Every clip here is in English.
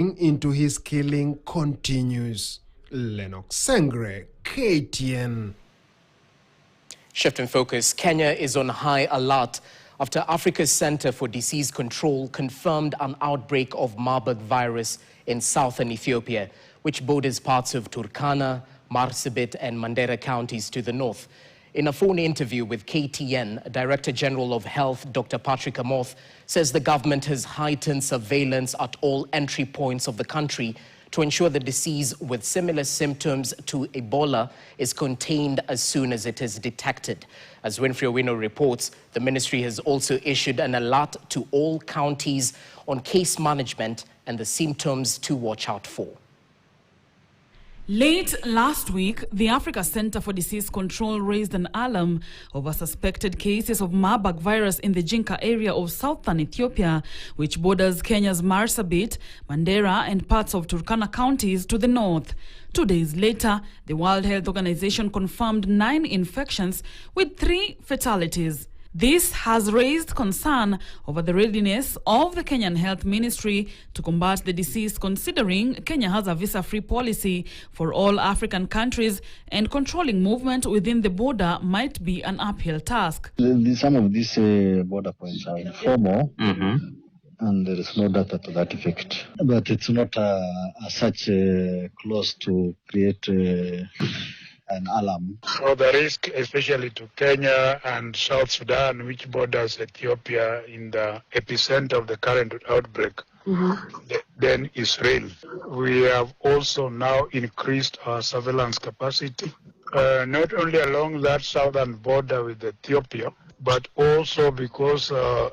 into his killing continues. Lennox Sengre, KTN. Shift in focus, Kenya is on high alert after Africa's Center for Disease Control confirmed an outbreak of Marburg virus in southern Ethiopia, which borders parts of Turkana, Marsabit and Mandera counties to the north. In a phone interview with KTN, Director General of Health, Dr. Patrick Amoth, says the government has heightened surveillance at all entry points of the country to ensure the disease with similar symptoms to Ebola is contained as soon as it is detected. As Winfrey Owino reports, the ministry has also issued an alert to all counties on case management and the symptoms to watch out for. Late last week, the Africa Center for Disease Control raised an alarm over suspected cases of Marburg virus in the Jinka area of southern Ethiopia, which borders Kenya's Marsabit, Mandera and parts of Turkana counties to the north. 2 days later, the World Health Organization confirmed 9 infections with 3 fatalities. This has raised concern over the readiness of the Kenyan Health Ministry to combat the disease, considering Kenya has a visa-free policy for all African countries and controlling movement within the border might be an uphill task. Some of these border points are informal, and there is no data to that effect. But it's not such close to create an alarm. So the risk, especially to Kenya and South Sudan, which borders Ethiopia in the epicenter of the current outbreak, then is real. We have also now increased our surveillance capacity, not only along that southern border with Ethiopia, but also because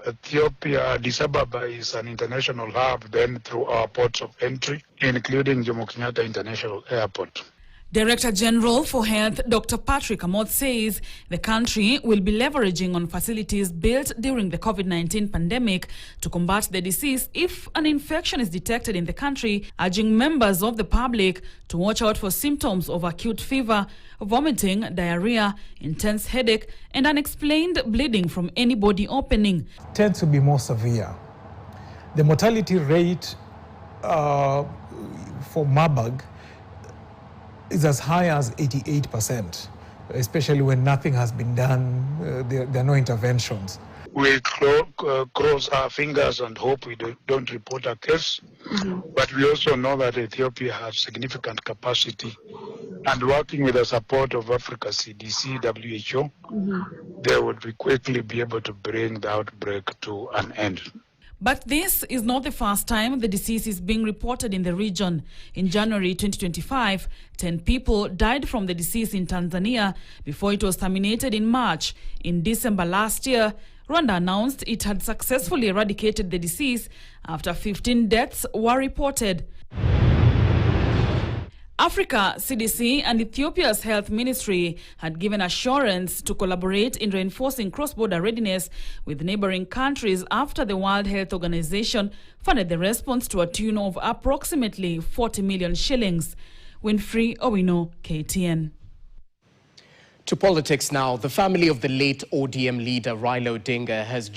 Ethiopia, Addis Ababa is an international hub, then through our ports of entry, including Jomo Kenyatta International Airport. Director General for Health, Dr. Patrick Amoth, says the country will be leveraging on facilities built during the COVID-19 pandemic to combat the disease if an infection is detected in the country, urging members of the public to watch out for symptoms of acute fever, vomiting, diarrhea, intense headache, and unexplained bleeding from any body opening. Tends to be more severe. The mortality rate for Marburg is as high as 88%, especially when nothing has been done, there are no interventions. We cross our fingers and hope we don't report a case, but we also know that Ethiopia has significant capacity, and working with the support of Africa CDC, WHO, they would quickly be able to bring the outbreak to an end. But this is not the first time the disease is being reported in the region. In January 2025, 10 people died from the disease in Tanzania before it was terminated in March. In December last year, Rwanda announced it had successfully eradicated the disease after 15 deaths were reported. Africa CDC and Ethiopia's health ministry had given assurance to collaborate in reinforcing cross-border readiness with neighboring countries after the World Health Organization funded the response to a tune of approximately 40 million shillings. Winfrey Owino, KTN. To politics now, the family of the late ODM leader Raila Odinga has joined